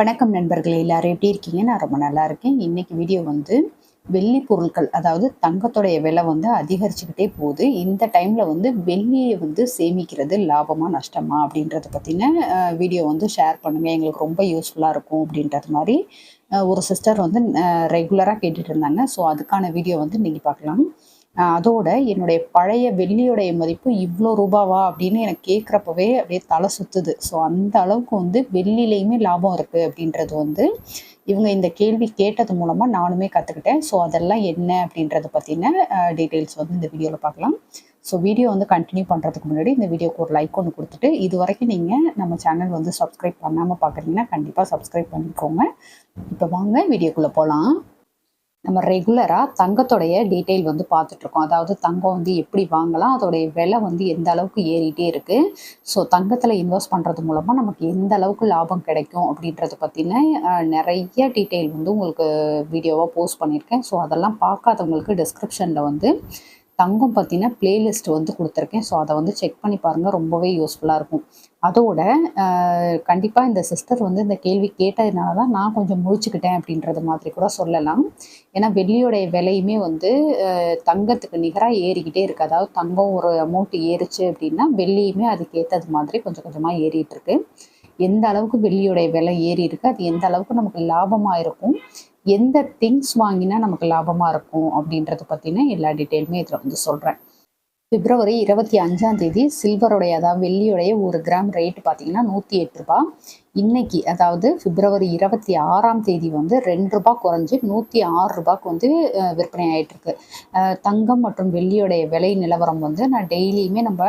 வணக்கம் நண்பர்களே, எல்லாரும் எப்படி இருக்கீங்க? நான் ரொம்ப நல்லா இருக்கேன். இன்னைக்கு வீடியோ வந்து வெள்ளி பொருட்கள், அதாவது தங்கத்தோடைய விலை வந்து அதிகரிச்சுக்கிட்டே போகுது. இந்த டைம்ல வந்து வெள்ளியை வந்து சேமிக்கிறது லாபமா நஷ்டமா அப்படின்றத பத்தின வீடியோ வந்து ஷேர் பண்ணுங்க. எங்களுக்கு ரொம்ப யூஸ்ஃபுல்லா இருக்கும் அப்படின்றது மாதிரி ஒரு சிஸ்டர் வந்து ரெகுலரா கேட்டுட்டு இருந்தாங்க. ஸோ அதுக்கான வீடியோ வந்து இன்னைக்கு பார்க்கலாம். அதோட என்னுடைய பழைய வெள்ளியோடைய மதிப்பு இவ்வளோ ரூபாவா அப்படின்னு எனக்கு கேட்குறப்பவே அப்படியே தலை சுத்துது. ஸோ அந்த அளவுக்கு வந்து வெள்ளிலையுமே லாபம் இருக்குது அப்படின்றது வந்து இவங்க இந்த கேள்வி கேட்டது மூலமாக நானுமே கற்றுக்கிட்டேன். ஸோ அதெல்லாம் என்ன அப்படின்றத பற்றின டீட்டெயில்ஸ் வந்து இந்த வீடியோவில் பார்க்கலாம். ஸோ வீடியோ வந்து கண்டினியூ பண்ணுறதுக்கு முன்னாடி இந்த வீடியோக்கு ஒரு லைக் ஒன்று கொடுத்துட்டு, இது வரைக்கும் நீங்கள் நம்ம சேனல் வந்து சப்ஸ்கிரைப் பண்ணாமல் பார்க்குறீங்கன்னா கண்டிப்பாக சப்ஸ்கிரைப் பண்ணிக்கோங்க. இப்போ வாங்க வீடியோக்குள்ளே போகலாம். நம்ம ரெகுலராக தங்கத்தோடைய டீட்டெயில் வந்து பார்த்துட்ருக்கோம். அதாவது தங்கம் வந்து எப்படி வாங்கலாம், அதோடைய விலை வந்து எந்த அளவுக்கு ஏறிட்டே இருக்குது. ஸோ தங்கத்தில் இன்வெஸ்ட் பண்ணுறது மூலமாக நமக்கு எந்த அளவுக்கு லாபம் கிடைக்கும் அப்படின்றத பற்றின நிறைய டீட்டெயில் வந்து உங்களுக்கு வீடியோவாக போஸ்ட் பண்ணியிருக்கேன். ஸோ அதெல்லாம் பார்க்காதவங்களுக்கு டிஸ்கிரிப்ஷனில் வந்து தங்கம் பற்றின பிளேலிஸ்ட் வந்து கொடுத்துருக்கேன். ஸோ அதை வந்து செக் பண்ணி பாருங்கள், ரொம்பவே யூஸ்ஃபுல்லாக இருக்கும். அதோட கண்டிப்பாக இந்த சிஸ்டர் வந்து இந்த கேள்வி கேட்டதுனால தான் நான் கொஞ்சம் முழிச்சுக்கிட்டேன் அப்படின்றது மாதிரி கூட சொல்லலாம். ஏன்னா வெள்ளியோடைய விலையுமே வந்து தங்கத்துக்கு நிகராக ஏறிக்கிட்டே இருக்குது. அதாவது தங்கம் ஒரு அமௌண்ட் ஏறிச்சு அப்படின்னா வெள்ளியுமே அதுக்கு ஏற்றது மாதிரி கொஞ்சம் கொஞ்சமாக ஏறிட்டு இருக்கு. எந்த அளவுக்கு வெள்ளியோடைய விலை ஏறி இருக்கு, அது எந்த அளவுக்கு நமக்கு லாபமாக இருக்கும், எந்த திங்ஸ் வாங்கினா நமக்கு லாபமாக இருக்கும் அப்படின்றத பற்றின எல்லா டீட்டெயிலுமே இதில் வந்து சொல்கிறேன். பிப்ரவரி 25 சில்வருடைய, அதாவது வெள்ளியுடைய 1 கிராம் ரேட்டு பார்த்தீங்கன்னா 108 ரூபா. இன்னைக்கு அதாவது பிப்ரவரி 26 வந்து 2 ரூபா குறைஞ்சி 106 ரூபாய்க்கு வந்து விற்பனை ஆகிட்டு இருக்கு. தங்கம் மற்றும் வெள்ளியோடைய விலை நிலவரம் வந்து நான் டெய்லியுமே நம்ம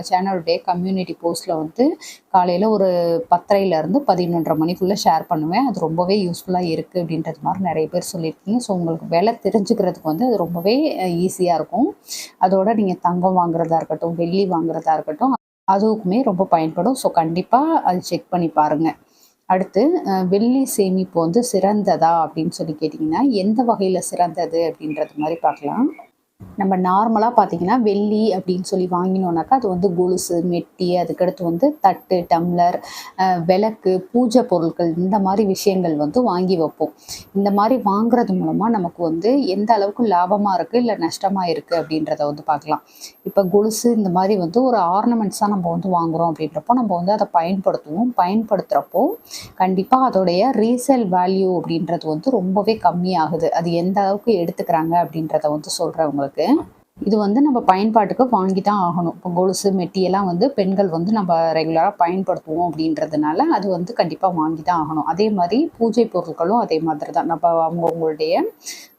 சேனலுடைய கம்யூனிட்டி போஸ்ட்டில் வந்து காலையில் ஒரு 10:30 11:30 மணிக்குள்ளே ஷேர் பண்ணுவேன். அது ரொம்பவே யூஸ்ஃபுல்லாக இருக்குது அப்படின்றது மாதிரி நிறைய பேர் சொல்லியிருக்கீங்க. ஸோ உங்களுக்கு விலை தெரிஞ்சுக்கிறதுக்கு வந்து அது ரொம்பவே ஈஸியாக இருக்கும். அதோட நீங்கள் தங்கம் வாங்குறதா இருக்கட்டும், வெள்ளி வாங்குறதா இருக்கட்டும், அதுவுக்குமே ரொம்ப பயன்படும். ஸோ கண்டிப்பாக அது செக் பண்ணி பாருங்கள். அடுத்து வெள்ளி சேமிப்பு வந்து சிறந்ததா அப்படின்னு சொல்லி கேட்டிங்கன்னா, எந்த வகையில் சிறந்தது அப்படின்றது மாதிரி பார்க்கலாம். நம்ம நார்மலாக பார்த்தீங்கன்னா வெள்ளி அப்படின்னு சொல்லி வாங்கினோன்னாக்கா அது வந்து கொலுசு, மெட்டி, அதுக்கடுத்து வந்து தட்டு, டம்ளர், விளக்கு, பூஜை பொருட்கள், இந்த மாதிரி விஷயங்கள் வந்து வாங்கி வைப்போம். இந்த மாதிரி வாங்குறது மூலமாக நமக்கு வந்து எந்த அளவுக்கு லாபமாக இருக்குது இல்லை நஷ்டமாக இருக்குது அப்படின்றத வந்து பார்க்கலாம். இப்போ கொலுசு இந்த மாதிரி வந்து ஒரு ஆர்னமெண்ட்ஸாக நம்ம வந்து வாங்குகிறோம் அப்படின்றப்போ நம்ம வந்து அதை பயன்படுத்துவோம். பயன்படுத்துகிறப்போ கண்டிப்பாக அதோடைய ரீசேல் வேல்யூ அப்படின்றது வந்து ரொம்பவே கம்மியாகுது. அது எந்த அளவுக்கு எடுத்துக்கிறாங்க அப்படின்றத வந்து சொல்கிறேன் உங்களுக்கு. இது வந்து நம்ம பயன்பாட்டுக்கு வாங்கி தான் ஆகணும். இப்போ கொலுசு, மெட்டியெல்லாம் வந்து பெண்கள் வந்து நம்ம ரெகுலராக பயன்படுத்துவோம் அப்படின்றதுனால அது வந்து கண்டிப்பாக வாங்கி தான் ஆகணும். அதே மாதிரி பூஜை பொருட்களும் அதே மாதிரி தான். நம்ம அவங்கவுங்களுடைய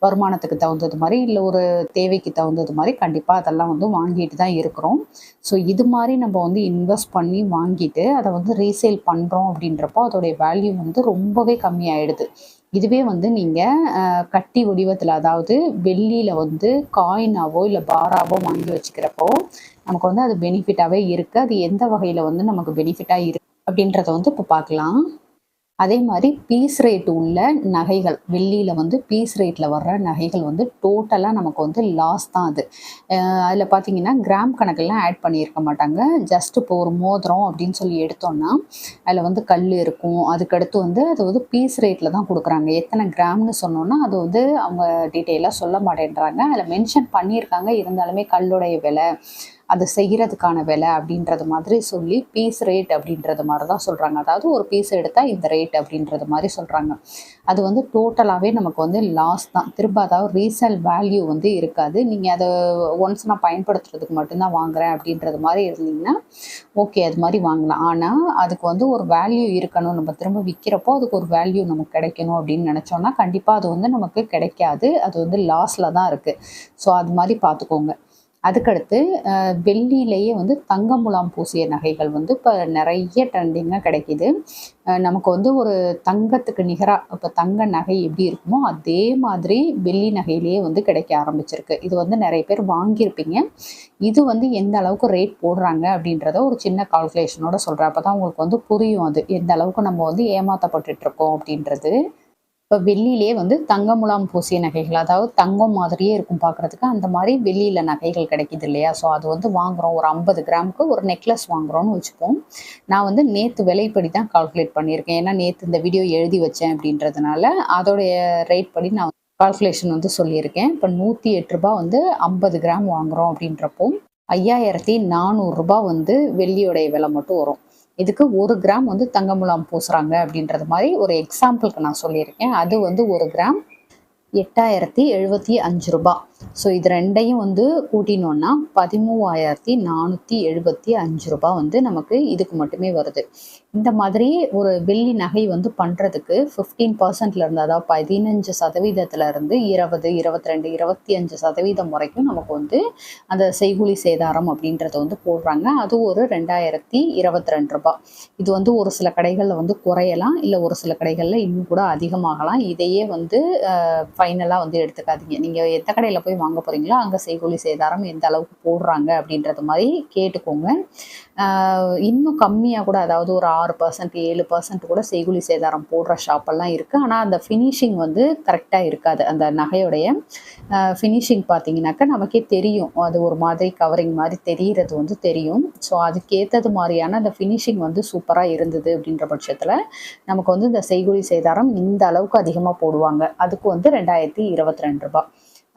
வருமானத்துக்கு தகுந்தது மாதிரி இல்லை ஒரு தேவைக்கு தகுந்தது மாதிரி கண்டிப்பாக அதெல்லாம் வந்து வாங்கிட்டு தான் இருக்கிறோம். ஸோ இது மாதிரி நம்ம வந்து இன்வெஸ்ட் பண்ணி வாங்கிட்டு அதை வந்து ரீசேல் பண்ணுறோம் அப்படின்றப்போ அதோடைய வேல்யூ வந்து ரொம்பவே கம்மியாயிடுது. இதுவே வந்து நீங்கள் கட்டி வடிவத்தில், அதாவது வெள்ளியில் வந்து காயினாவோ இல்லை பாராவோ வாங்கி வச்சுக்கிறப்போ நமக்கு வந்து அது பெனிஃபிட்டாகவே இருக்குது. அது எந்த வகையில் வந்து நமக்கு பெனிஃபிட்டாக இருக்குது அப்படின்றத வந்து இப்போ பார்க்கலாம். அதே மாதிரி பீஸ் ரேட் உள்ள நகைகள், வெள்ளியில் வந்து பீஸ் ரேட்டில் வர்ற நகைகள் வந்து டோட்டலாக நமக்கு வந்து லாஸ் தான் அது. அதில் பார்த்தீங்கன்னா கிராம் கணக்கெல்லாம் ஆட் பண்ணியிருக்க மாட்டாங்க. ஜஸ்ட் இப்போ ஒரு மோதிரம் அப்படின்னு சொல்லி எடுத்தோம்னா அதில் வந்து கல் இருக்கும். அதுக்கடுத்து வந்து அது வந்து பீஸ் ரேட்டில் தான் கொடுக்குறாங்க. எத்தனை கிராம்னு சொன்னோன்னா அது வந்து அவங்க டீட்டெயிலாக சொல்ல மாட்டேன்றாங்க. அதில் மென்ஷன் பண்ணியிருக்காங்க, இருந்தாலுமே கல்லுடைய விலை, அது செய்கிறதுக்கான விலை அப்படின்றது மாதிரி சொல்லி பீஸ் ரேட் அப்படின்றது மாதிரி தான் சொல்கிறாங்க. அதாவது ஒரு பீஸ் எடுத்தால் இந்த ரேட் அப்படின்றது மாதிரி சொல்கிறாங்க. அது வந்து டோட்டலாகவே நமக்கு வந்து லாஸ் தான். திரும்ப அதாவது ரீசேல் வேல்யூ வந்து இருக்காது. நீங்கள் அதை ஒன்ஸ் நான் பயன்படுத்துறதுக்கு மட்டும்தான் வாங்குகிறேன் அப்படின்றது மாதிரி இருந்தீங்கன்னா ஓகே, அது மாதிரி வாங்கலாம். ஆனால் அதுக்கு வந்து ஒரு வேல்யூ இருக்கணும். நம்ம திரும்ப விற்கிறப்போ அதுக்கு ஒரு வேல்யூ நமக்கு கிடைக்கணும் அப்படின்னு நினச்சோன்னா கண்டிப்பாக அது வந்து நமக்கு கிடைக்காது. அது வந்து லாஸில் தான் இருக்குது. ஸோ அது மாதிரி பார்த்துக்கோங்க. அதுக்கடுத்து வெள்ளியிலேயே வந்து தங்க முலாம் பூசிய நகைகள் வந்து இப்போ நிறைய ட்ரெண்டிங்காக கிடைக்கிது. நமக்கு வந்து ஒரு தங்கத்துக்கு நிகராக இப்போ தங்க நகை எப்படி இருக்குமோ அதே மாதிரி வெள்ளி நகையிலேயே வந்து கிடைக்க ஆரம்பிச்சிருக்கு. இது வந்து நிறைய பேர் வாங்கியிருப்பீங்க. இது வந்து எந்த அளவுக்கு ரேட் போடுறாங்க அப்படின்றத ஒரு சின்ன கால்குலேஷனோட சொல்கிறேன். அப்போ தான் உங்களுக்கு வந்து புரியும் அது எந்த அளவுக்கு நம்ம வந்து ஏமாற்றப்பட்டுட்ருக்கோம் அப்படின்றது. இப்போ வெள்ளியிலே வந்து தங்க முலாம் பூசிய நகைகள், அதாவது தங்கம் மாதிரியே இருக்கும் பார்க்குறதுக்கு. அந்த மாதிரி வெள்ளியில நகைகள் கிடைக்குது இல்லையா? ஸோ அது வந்து வாங்குறோம். ஒரு 50 கிராமுக்கு ஒரு நெக்லஸ் வாங்குறோம்னு வச்சுப்போம். நான் வந்து நேத்து விலைப்படி தான் கால்குலேட் பண்ணியிருக்கேன். ஏன்னா நேத்து இந்த வீடியோ எழுதி வச்சேன் அப்படின்றதுனால, அதோடைய ரேட் படி நான் கால்குலேஷன் வந்து சொல்லியிருக்கேன். இப்போ ரூ. 108 வந்து 50 கிராம் வாங்குறோம் அப்படின்றப்போ, ரூ. 5400 வந்து வெள்ளியோடைய விலை மட்டும் வரும். இதுக்கு 1 கிராம் வந்து தங்க முலாம் பூசுறாங்க அப்படின்றது மாதிரி ஒரு எக்ஸாம்பிளுக்கு நான் சொல்லியிருக்கேன். அது வந்து 1 கிராம் ரூ. 8075. ஸோ இது ரெண்டையும் வந்து கூட்டினோன்னா ரூ. 13,475 வந்து நமக்கு இதுக்கு மட்டுமே வருது. இந்த மாதிரி ஒரு வெள்ளி நகை வந்து பண்ணுறதுக்கு 15% இருந்து, அதாவது 15% இருந்து 20, 22, 25% வரைக்கும் நமக்கு வந்து அந்த செய்கூலி சேதாரம் அப்படின்றத வந்து போடுறாங்க. அது ஒரு ரூ. 2022. இது வந்து ஒரு சில கடைகளில் வந்து குறையலாம், இல்லை ஒரு சில கடைகளில் இன்னும் கூட அதிகமாகலாம். இதையே வந்து ஃபைனலாக வந்து எடுத்துக்காதீங்க. நீங்கள் எந்த கடையில் போய் வாங்க போகிறீங்களோ அங்கே செய்கூலி சேதாரம் எந்த அளவுக்கு போடுறாங்க அப்படின்றது மாதிரி கேட்டுக்கோங்க. இன்னும் கம்மியாக கூட, அதாவது ஒரு 6%, 7% கூட செய்கூலி சேதாரம் போடுற ஷாப்பெல்லாம் இருக்குது. ஆனால் அந்த ஃபினிஷிங் வந்து கரெக்டாக இருக்காது. அந்த நகையுடைய ஃபினிஷிங் பார்த்தீங்கன்னாக்கா நமக்கே தெரியும். அது ஒரு மாதிரி கவரிங் மாதிரி தெரிகிறது வந்து தெரியும். ஸோ அதுக்கேற்றது மாதிரியான அந்த ஃபினிஷிங் வந்து சூப்பராக இருந்தது அப்படின்ற பட்சத்தில் நமக்கு வந்து இந்த செய்கூலி சேதாரம் இந்த அளவுக்கு அதிகமாக போடுவாங்க. அதுக்கு வந்து ரூ. 2022.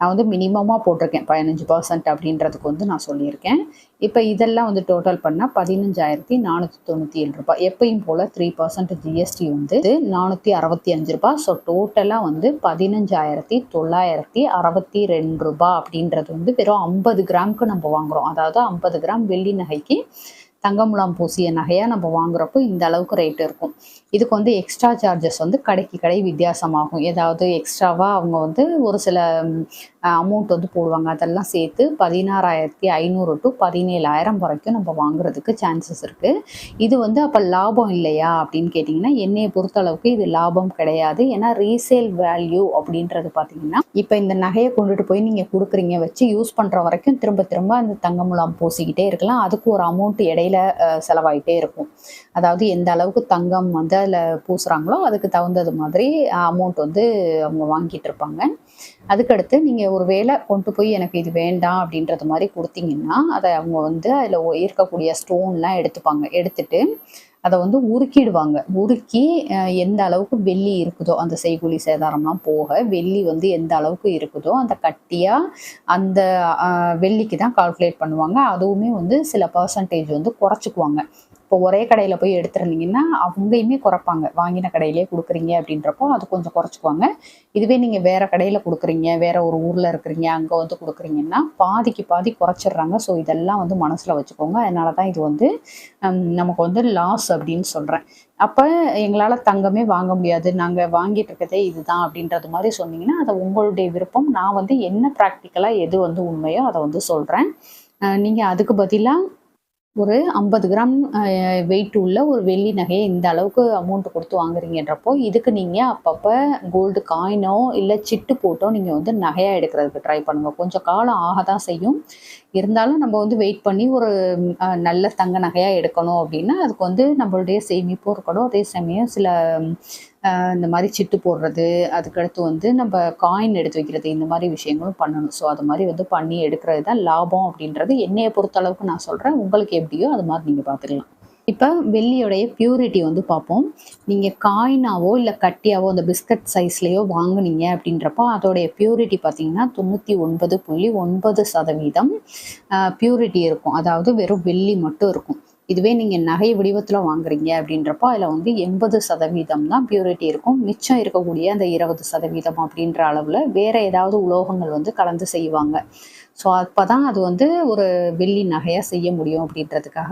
நான் வந்து மினிமமாக போட்டிருக்கேன் 15% அப்படின்றதுக்கு வந்து நான் சொல்லியிருக்கேன். இப்போ இதெல்லாம் வந்து டோட்டல் பண்ணால் ரூ. 15,497. எப்பயும் போல் 3% ஜிஎஸ்டி வந்து ரூ. 465. ஸோ டோட்டலாக வந்து ரூ. 15,962 அப்படின்றது வந்து வெறும் 50 கிராமுக்கு நம்ம வாங்குகிறோம். அதாவது 50 கிராம் வெள்ளி நகைக்கு தங்க முலாம் பூசிய நகையாக நம்ம வாங்குறப்போ இந்த அளவுக்கு ரேட் இருக்கும். இதுக்கு வந்து எக்ஸ்ட்ரா சார்ஜஸ் வந்து கடைக்கு கடை வித்தியாசமாகும். ஏதாவது எக்ஸ்ட்ராவாக அவங்க வந்து ஒரு சில அமௌண்ட் வந்து போடுவாங்க. அதெல்லாம் சேர்த்து 16,500 to 17,000 வரைக்கும் நம்ம வாங்குறதுக்கு சான்சஸ் இருக்குது. இது வந்து அப்போ லாபம் இல்லையா அப்படின்னு கேட்டிங்கன்னா, என்னையை பொறுத்தளவுக்கு இது லாபம் கிடையாது. ஏன்னா ரீசேல் வேல்யூ அப்படின்றது பார்த்தீங்கன்னா, இப்போ இந்த நகையை கொண்டுட்டு போய் நீங்கள் கொடுக்குறீங்க, வச்சு யூஸ் பண்ணுற வரைக்கும் திரும்ப திரும்ப அந்த தங்க முலாம் பூசிக்கிட்டே இருக்கலாம். அதுக்கு ஒரு அமௌண்ட் இடையில செலவாயிட்டே இருக்கும். அதாவது எந்த அளவுக்கு தங்கம் வந்து அதில் பூசுகிறாங்களோ அதுக்கு தகுந்தது மாதிரி அமௌண்ட் வந்து அவங்க வாங்கிட்டு இருப்பாங்க. அதுக்கடுத்து நீங்கள் ஒரு வேளை கொண்டு போய் எனக்கு இது வேண்டாம் அப்படின்றது மாதிரி கொடுத்தீங்கன்னா, அதை அவங்க வந்து அதில் இருக்கக்கூடிய ஸ்டோன்லாம் எடுத்துப்பாங்க. எடுத்துட்டு அதை வந்து உருக்கிடுவாங்க. உருக்கி எந்த அளவுக்கு வெள்ளி இருக்குதோ, அந்த செய்கூலி சேதாரம்லாம் போக வெள்ளி வந்து எந்த அளவுக்கு இருக்குதோ அந்த கட்டியாக அந்த வெள்ளிக்கு தான் கால்குலேட் பண்ணுவாங்க. அதுவுமே வந்து சில பர்சன்டேஜ் வந்து குறைச்சிக்குவாங்க. இப்போ ஒரே கடையில் போய் எடுத்துருந்தீங்கன்னா அவங்கயுமே குறைப்பாங்க. வாங்கின கடையிலே கொடுக்குறீங்க அப்படின்றப்போ அது கொஞ்சம் குறைச்சிக்குவாங்க. இதுவே நீங்கள் வேறு கடையில் கொடுக்குறீங்க, வேறு ஒரு ஊரில் இருக்கிறீங்க, அங்கே வந்து கொடுக்குறீங்கன்னா பாதிக்கு பாதி குறைச்சிடுறாங்க. ஸோ இதெல்லாம் வந்து மனசில் வச்சுக்கோங்க. அதனால தான் இது வந்து நமக்கு வந்து லாஸ் அப்படின்னு சொல்கிறேன். அப்போ எங்களால் தங்கமே வாங்க முடியாது, நாங்கள் வாங்கிட்டு இருக்கிறதே இதுதான் அப்படின்றது மாதிரி சொன்னீங்கன்னா அது உங்களுடைய விருப்பம். நான் வந்து என்ன ப்ராக்டிக்கலாக எது வந்து உண்மையோ அதை வந்து சொல்கிறேன். நீங்கள் அதுக்கு பதிலாக ஒரு 50 கிராம் வெயிட் உள்ள ஒரு வெள்ளி நகையை இந்த அளவுக்கு அமௌண்ட் கொடுத்து வாங்குறீங்கன்றப்போ, இதுக்கு நீங்கள் அப்பப்போ கோல்டு காயினோ இல்லை சிட்டு போட்டோ நீங்கள் வந்து நகையாக எடுக்கிறதுக்கு ட்ரை பண்ணுங்கள். கொஞ்சம் காலம் ஆக தான் செய்யும். இருந்தாலும் நம்ம வந்து வெயிட் பண்ணி ஒரு நல்ல தங்க நகையாக எடுக்கணும் அப்படின்னா அதுக்கு வந்து நம்மளுடைய சேமிப்பும் இருக்கணும். அதே சமயம் சில இந்த மாதிரி சிட்டு போடுறது, அதுக்கடுத்து வந்து நம்ம காயின் எடுத்து வைக்கிறது, இந்த மாதிரி விஷயங்களும் பண்ணணும். ஸோ அது மாதிரி வந்து பண்ணி எடுக்கிறது தான் லாபம் அப்படின்றது என்னையை பொறுத்தளவுக்கு நான் சொல்கிறேன். உங்களுக்கு எப்படியோ அது மாதிரி நீங்கள் பார்த்துக்கலாம். இப்போ வெள்ளியோடைய பியூரிட்டி வந்து பார்ப்போம். நீங்கள் காயினாவோ இல்லை கட்டியாவோ அந்த பிஸ்கட் சைஸ்லேயோ வாங்குனீங்க அப்படின்றப்போ அதோடைய பியூரிட்டி பார்த்தீங்கன்னா 99.9% பியூரிட்டி இருக்கும். அதாவது வெறும் வெள்ளி மட்டும் இருக்கும். இதுவே நீங்கள் நகை வடிவத்தில் வாங்குறீங்க அப்படின்றப்போ அதில் வந்து 80% தான் பியூரிட்டி இருக்கும். மிச்சம் இருக்கக்கூடிய அந்த 20% அப்படின்ற அளவில் வேறு ஏதாவது உலோகங்கள் வந்து கலந்து செய்வாங்க. ஸோ அப்போ தான் அது வந்து ஒரு வெள்ளி நகையாக செய்ய முடியும் அப்படின்றதுக்காக.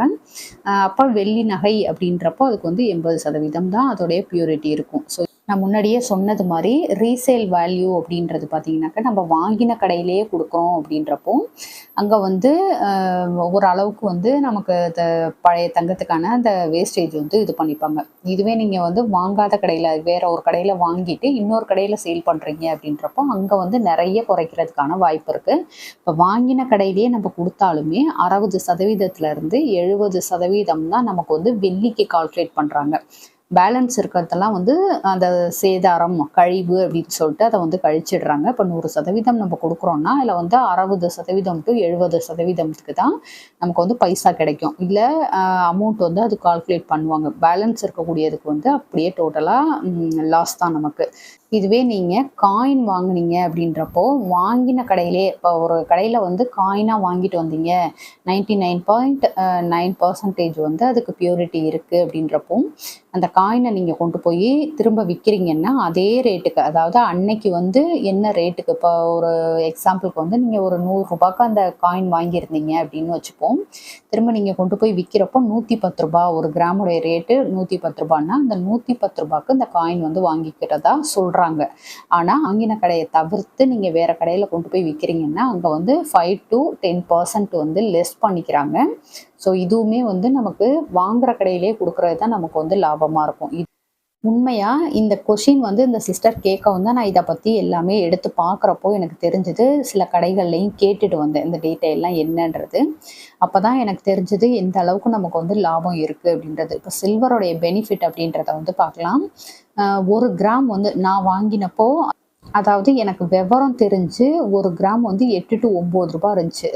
அப்போ வெள்ளி நகை அப்படின்றப்போ அதுக்கு வந்து 80% தான் அதோடைய பியூரிட்டி இருக்கும். ஸோ நான் முன்னாடியே சொன்னது மாதிரி ரீசேல் வேல்யூ அப்படின்றது பார்த்தீங்கன்னாக்கா நம்ம வாங்கின கடையிலேயே கொடுக்குறோம் அப்படின்றப்போ அங்கே வந்து ஓரளவுக்கு வந்து நமக்கு பழைய தங்கத்துக்கான அந்த வேஸ்டேஜ் வந்து இது பண்ணிப்பாங்க. இதுவே நீங்கள் வந்து வாங்காத கடையில் வேற ஒரு கடையில் வாங்கிட்டு இன்னொரு கடையில் சேல் பண்ணுறீங்க அப்படின்றப்போ அங்கே வந்து நிறைய குறைக்கிறதுக்கான வாய்ப்பு இருக்குது. இப்போ வாங்கின கடையிலேயே நம்ம கொடுத்தாலுமே 60%-70% தான் நமக்கு வந்து வெள்ளிக்கு கால்குலேட் பண்ணுறாங்க. பேலன்ஸ் இருக்கிறதெல்லாம் வந்து அந்த சேதாரம் கழிவு அப்படின்னு சொல்லிட்டு அதை வந்து கழிச்சிடுறாங்க. இப்போ 100% நம்ம கொடுக்குறோம்னா அதில் வந்து 60% டு 70%க்கு தான் நமக்கு வந்து பைசா கிடைக்கும். இல்லை அமௌண்ட் வந்து அது கால்குலேட் பண்ணுவாங்க. பேலன்ஸ் இருக்கக்கூடியதுக்கு வந்து அப்படியே டோட்டலாக லாஸ் தான் நமக்கு. இதுவே நீங்கள் காயின் வாங்குனீங்க அப்படின்றப்போ வாங்கின கடையிலே இப்போ ஒரு கடையில் வந்து காயினாக வாங்கிட்டு வந்தீங்க 99.9% வந்து அதுக்கு பியூரிட்டி இருக்குது அப்படின்றப்போ அந்த காயினை நீங்கள் கொண்டு போய் திரும்ப விற்கிறீங்கன்னா அதே ரேட்டுக்கு, அதாவது அன்னைக்கு வந்து என்ன ரேட்டுக்கு, இப்போ ஒரு எக்ஸாம்பிளுக்கு வந்து நீங்கள் ஒரு 100 ரூபாய்க்கு அந்த காயின் வாங்கியிருந்தீங்க அப்படின்னு வச்சுப்போம். திரும்ப நீங்கள் கொண்டு போய் விற்கிறப்போ 110 ரூபா, ஒரு கிராமுடைய ரேட்டு 110 ரூபான்னா அந்த 110 ரூபாய்க்கு இந்த காயின் வந்து வாங்கிக்கிறதா சொல்கிறாங்க. ஆனால் வாங்கின கடையை தவிர்த்து நீங்கள் வேறு கடையில் கொண்டு போய் விற்கிறீங்கன்னா அங்கே வந்து 5 to 10% வந்து லெஸ் பண்ணிக்கிறாங்க. ஸோ இதுவுமே வந்து நமக்கு வாங்குற கடையிலே கொடுக்குறது தான் நமக்கு வந்து லாபமாக இருக்கும். உண்மையாக இந்த கொஷின் வந்து இந்த சிஸ்டர் கேட்கவும் தான் நான் இதை பற்றி எல்லாமே எடுத்து பார்க்குறப்போ எனக்கு தெரிஞ்சது. சில கடைகள்லையும் கேட்டுட்டு வந்தேன் இந்த டீட்டெயிலாம் என்னன்றது. அப்போ தான் எனக்கு தெரிஞ்சது எந்த அளவுக்கு நமக்கு வந்து லாபம் இருக்குது அப்படின்றது. இப்போ சில்வருடைய பெனிஃபிட் அப்படின்றத வந்து பார்க்கலாம். 1 கிராம் வந்து நான் வாங்கினப்போ, அதாவது எனக்கு விவரம் தெரிஞ்சு 1 கிராம் வந்து 8 to 9 ரூபா இருந்துச்சு.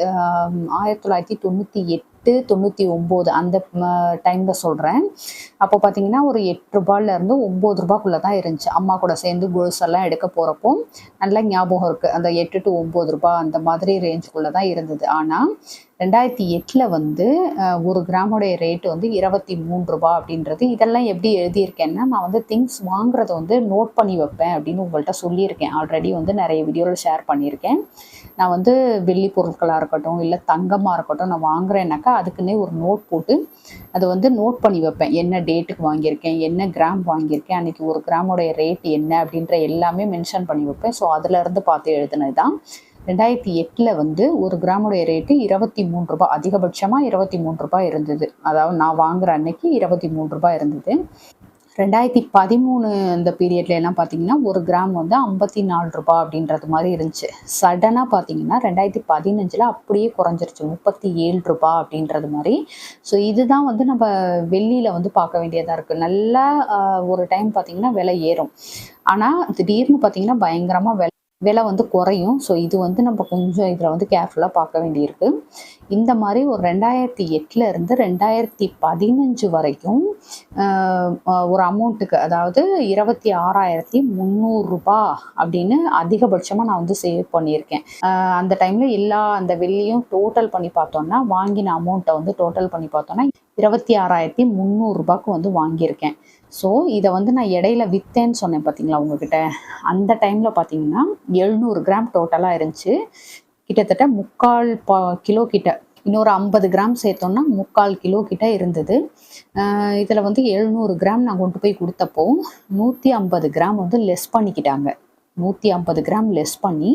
1998 99 அந்த டைமில் சொல்கிறேன். அப்போ பார்த்தீங்கன்னா ஒரு 8 ரூபாயிலேருந்து 9 ரூபாய்க்குள்ளே தான் இருந்துச்சு. அம்மா கூட சேர்ந்து கொலுசெல்லாம் எடுக்க போகிறப்போ நல்லா ஞாபகம் இருக்குது. அந்த 8 to 9 ரூபா அந்த மாதிரி ரேஞ்சுக்குள்ளே தான் இருந்தது. ஆனால் 2008 வந்து 1 கிராமுடைய ரேட்டு வந்து 23 ரூபா அப்படின்றது. இதெல்லாம் எப்படி எழுதியிருக்கேன்னா, நான் வந்து திங்ஸ் வாங்குறத வந்து நோட் பண்ணி வைப்பேன் அப்படின்னு உங்கள்கிட்ட சொல்லியிருக்கேன். ஆல்ரெடி வந்து நிறைய வீடியோவில் ஷேர் பண்ணியிருக்கேன். நான் வந்து வெள்ளி பொருட்களாக இருக்கட்டும் இல்லை தங்கமாக இருக்கட்டும் நான் வாங்குறேன்னாக்கா அதுக்குன்னே ஒரு நோட் போட்டு அதை வந்து நோட் பண்ணி வைப்பேன். என்ன டேட்டுக்கு வாங்கியிருக்கேன், என்ன கிராம் வாங்கியிருக்கேன், அன்றைக்கி 1 கிராமோடைய ரேட் என்ன அப்படின்ற எல்லாமே மென்ஷன் பண்ணி வைப்பேன். ஸோ அதிலேருந்து பார்த்து எழுதுனது தான். 2008 வந்து 1 கிராமுடைய ரேட்டு 23 ரூபா, அதிகபட்சமாக 23 ரூபா இருந்தது. அதாவது நான் வாங்குற அன்னைக்கு 23 ரூபா இருந்தது. 2013 அந்த பீரியட்ல எல்லாம் பார்த்தீங்கன்னா 1 கிராம் வந்து 54 ரூபா அப்படின்றது மாதிரி இருந்துச்சு. சடனாக பார்த்தீங்கன்னா 2015 அப்படியே குறைஞ்சிருச்சு 37 ரூபா அப்படின்றது மாதிரி. ஸோ இதுதான் வந்து நம்ம வெள்ளியில் வந்து பார்க்க வேண்டியதாக இருக்குது. நல்லா ஒரு டைம் பார்த்தீங்கன்னா விலை ஏறும், ஆனால் திடீர்னு பார்த்தீங்கன்னா பயங்கரமாக விலை வந்து குறையும். ஸோ இது வந்து நம்ம கொஞ்சம் இதில் வந்து கேர்ஃபுல்லாக பார்க்க வேண்டியிருக்கு. இந்த மாதிரி ஒரு 2008 இருந்து 2015 வரைக்கும் ஒரு அமௌண்ட்டுக்கு, அதாவது 26,300 ரூபா அப்படின்னு அதிகபட்சமாக நான் வந்து சேவ் பண்ணியிருக்கேன். அந்த டைமில் எல்லா அந்த வெள்ளியும் டோட்டல் பண்ணி பார்த்தோன்னா, வாங்கின அமௌண்ட்டை வந்து டோட்டல் பண்ணி பார்த்தோன்னா 26,300 ரூபாய்க்கு வந்து வாங்கியிருக்கேன். ஸோ இதை வந்து நான் இடையில விற்றேன்னு சொன்னேன் பார்த்தீங்களா உங்ககிட்ட, அந்த டைமில் பார்த்தீங்கன்னா 700 கிராம் டோட்டலாக இருந்துச்சு. கிட்டத்தட்ட 3/4 கிலோ கிட்ட, இன்னொரு 50 கிராம் சேர்த்தோன்னா 3/4 கிலோ கிட்ட இருந்தது. இதில் வந்து 700 கிராம் நான் கொண்டு போய் கொடுத்தப்போ 150 கிராம் வந்து லெஸ் பண்ணிக்கிட்டாங்க. 150 கிராம் லெஸ் பண்ணி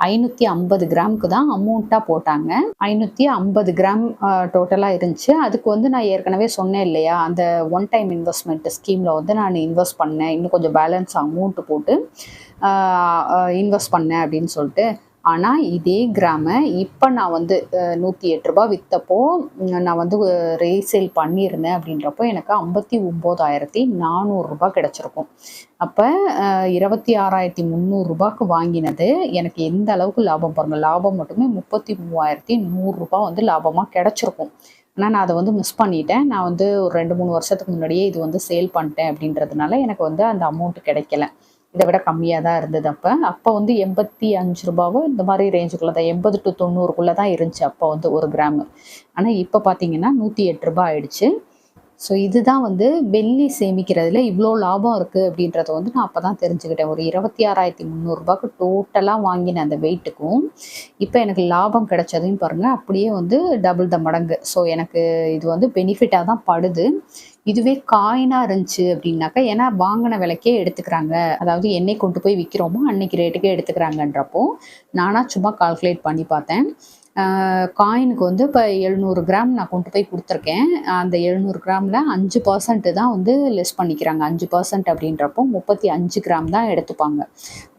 550 கிராமுக்கு தான் அமௌண்ட்டாக போட்டாங்க. 550 கிராம் டோட்டலாக இருந்துச்சு. அதுக்கு வந்து நான் ஏற்கனவே சொன்னேன் இல்லையா, அந்த ஒன் டைம் இன்வெஸ்ட்மெண்ட் ஸ்கீமில் வந்து நான் இன்வெஸ்ட் பண்ணேன், இன்னும் கொஞ்சம் பேலன்ஸ் அமௌண்ட்டு போட்டு இன்வெஸ்ட் பண்ணேன் அப்படின்னு சொல்லிட்டு. ஆனால் இதே கிராமை இப்போ நான் வந்து 108 ரூபா விற்றப்போ நான் வந்து ரீசேல் பண்ணியிருந்தேன் அப்படின்றப்போ எனக்கு 59,400 ரூபா கிடச்சிருக்கும். அப்போ 26,300 ரூபாய்க்கு வாங்கினது எனக்கு எந்த அளவுக்கு லாபம் பாருங்கள். லாபம் மட்டுமே 33,100 ரூபா வந்து லாபமாக கிடச்சிருக்கும். ஆனால் நான் அதை வந்து மிஸ் பண்ணிட்டேன். நான் வந்து ஒரு 2-3 வருஷத்துக்கு முன்னாடியே இது வந்து சேல் பண்ணிட்டேன் அப்படின்றதுனால எனக்கு வந்து அந்த அமௌண்ட் கிடைக்கல. இதை விட கம்மியாக தான் இருந்தது. அப்போ வந்து 85 ரூபாவோ இந்த மாதிரி ரேஞ்சுக்குள்ளே தான், 80 to 90 தான் இருந்துச்சு அப்போ வந்து 1 கிராமு. ஆனால் இப்போ பார்த்தீங்கன்னா 108 ரூபா ஆயிடுச்சு. ஸோ இதுதான் வந்து வெள்ளி சேமிக்கிறதுல இவ்வளோ லாபம் இருக்குது அப்படின்றத வந்து நான் அப்போ தான் தெரிஞ்சுக்கிட்டேன். ஒரு 26,300 ரூபாய்க்கு டோட்டலாக வாங்கின அந்த வெயிட்டுக்கும் இப்போ எனக்கு லாபம் கிடைச்சதையும் பாருங்கள், அப்படியே வந்து டபுள் த மடங்கு. ஸோ எனக்கு இது வந்து பெனிஃபிட்டாக தான் படுது. இதுவே காயினாக இருந்துச்சு அப்படின்னாக்கா, ஏன்னா வாங்கின விலைக்கே எடுத்துக்கிறாங்க, அதாவது என்னை கொண்டு போய் விற்கிறோமோ அன்னைக்கு ரேட்டுக்கே எடுத்துக்கிறாங்கன்றப்போ நானாக சும்மா கால்குலேட் பண்ணி பார்த்தேன். காயினுக்கு வந்து இப்போ 700 கிராம் நான் கொண்டு போய் கொடுத்துருக்கேன். அந்த 700 கிராமில் 5% தான் வந்து லெஸ் பண்ணிக்கிறாங்க. 5% அப்படின்றப்போ 35 கிராம் தான் எடுத்துப்பாங்க.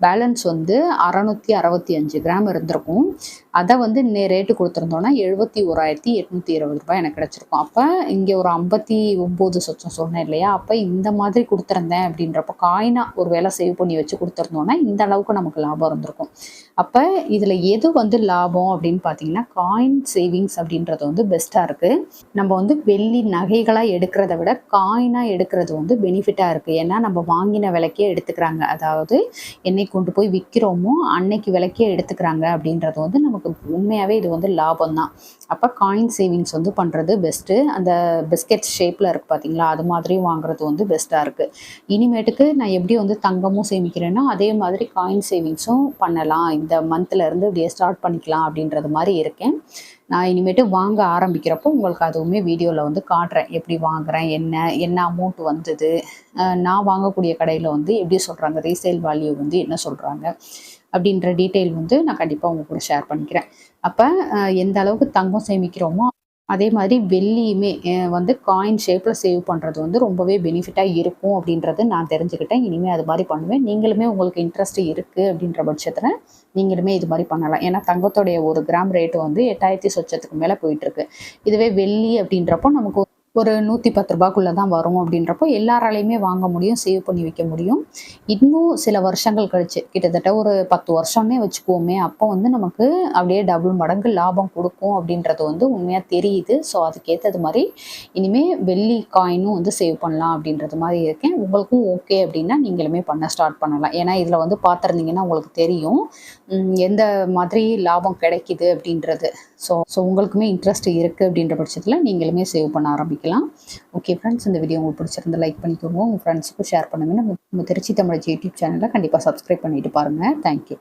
பேலன்ஸ் வந்து 665 கிராம் இருந்திருக்கும். அதை வந்து ரேட்டு கொடுத்துருந்தோன்னா 71,820 ரூபாய் எனக்கு கிடச்சிருக்கும். அப்போ இங்கே ஒரு 59 சொச்சம் சொன்னேன் இல்லையா, அப்போ இந்த மாதிரி கொடுத்துருந்தேன் அப்படின்றப்போ காயினாக ஒரு வேளை சேவ் பண்ணி வச்சு கொடுத்துருந்தோன்னா இந்த அளவுக்கு நமக்கு லாபம் இருந்திருக்கும். அப்போ இதில் எது வந்து லாபம் அப்படின்னு பார்த்தீங்கன்னா காயின் சேவிங்ஸ் அப்படின்றது வந்து பெஸ்ட்டாக இருக்குது. நம்ம வந்து வெள்ளி நகைகளாக எடுக்கிறத விட காயினாக எடுக்கிறது வந்து பெனிஃபிட்டாக இருக்குது. ஏன்னா நம்ம வாங்கின விலைக்கே எடுத்துக்கிறாங்க. அதாவது என்னைக்கு கொண்டு போய் விற்கிறோமோ அன்னைக்கு விலைக்கே எடுத்துக்கிறாங்க அப்படின்றது வந்து நமக்கு உண்மையாகவே இது வந்து லாபம் தான். அப்போ காயின் சேவிங்ஸ் வந்து பண்ணுறது பெஸ்ட்டு. அந்த பிஸ்கெட் ஷேப்பில் இருக்குது பார்த்தீங்களா, அது மாதிரியும் வாங்குறது வந்து பெஸ்ட்டாக இருக்குது. இனிமேட்டுக்கு நான் எப்படி வந்து தங்கமும் சேமிக்கிறேனோ அதே மாதிரி காயின் சேவிங்ஸும் பண்ணலாம். இந்த மந்த்லேருந்து இப்படியே ஸ்டார்ட் பண்ணிக்கலாம் அப்படின்றது மாதிரி இருக்கேன். நான் இனிமேட்டு வாங்க ஆரம்பிக்கிறப்போ உங்களுக்கு அதுவுமே வீடியோவில் வந்து காட்டுறேன். எப்படி வாங்குகிறேன், என்ன அமௌண்ட் வந்தது, நான் வாங்கக்கூடிய கடையில் வந்து எப்படி சொல்கிறாங்க, ரீசேல் வேல்யூ வந்து என்ன சொல்கிறாங்க அப்படின்ற டீட்டெயில் வந்து நான் கண்டிப்பாக உங்க கூட ஷேர் பண்ணிக்கிறேன். அப்போ எந்த அளவுக்கு தங்கம் சேமிக்கிறோமோ அதே மாதிரி வெள்ளியுமே வந்து காயின் ஷேப்பில் சேவ் பண்ணுறது வந்து ரொம்பவே பெனிஃபிட்டாக இருக்கும் அப்படின்றது நான் தெரிஞ்சுக்கிட்டேன். இனிமேல் அது மாதிரி பண்ணுவேன். நீங்களுமே உங்களுக்கு இன்ட்ரெஸ்ட் இருக்குது அப்படின்ற பட்சத்தில் நீங்களுமே இது மாதிரி பண்ணலாம். ஏன்னா தங்கத்தோடைய 1 கிராம் ரேட்டு வந்து 8,000 சொச்சத்துக்கு மேலே போயிட்டுருக்கு. இதுவே வெள்ளி அப்படின்றப்போ நமக்கு ஒரு 110 ரூபாய்க்குள்ளே தான் வரும். அப்படின்றப்போ எல்லாராலையுமே வாங்க முடியும், சேவ் பண்ணி வைக்க முடியும். இன்னும் சில வருஷங்கள் கழிச்சு கிட்டத்தட்ட ஒரு 10 வருஷம்னே வச்சுக்குவோமே, அப்போ வந்து நமக்கு அப்படியே டபுள் மடங்கு லாபம் கொடுக்கும் அப்படின்றது வந்து உண்மையாக தெரியுது. ஸோ அதுக்கேற்றது மாதிரி இனிமேல் வெள்ளி காயினும் வந்து சேவ் பண்ணலாம் அப்படின்றது மாதிரி இருக்கேன். உங்களுக்கும் ஓகே அப்படின்னா நீங்களுமே பண்ண ஸ்டார்ட் பண்ணலாம். ஏன்னா இதில் வந்து பார்த்துருந்தீங்கன்னா உங்களுக்கு தெரியும் எந்த மாதிரி லாபம் கிடைக்குது அப்படின்றது. ஸோ உங்களுக்குமே இன்ட்ரெஸ்ட் இருக்குது அப்படின்ற பட்சத்தில் நீங்களுமே சேவ் பண்ண ஆரம்பிக்கலாம். ஓகே ஃப்ரெண்ட்ஸ், இந்த வீடியோ உங்களுக்கு பிடிச்சிருந்தா லைக் பண்ணிக்கோங்க. உங்கள் ஃப்ரெண்ட்ஸுக்கும் ஷேர் பண்ணுங்கள். நம்ம திருச்சி தமிழ் யூடியூப் சேனலை கண்டிப்பாக சப்ஸ்கிரைப் பண்ணிட்டு பாருங்கள். தேங்க்யூ.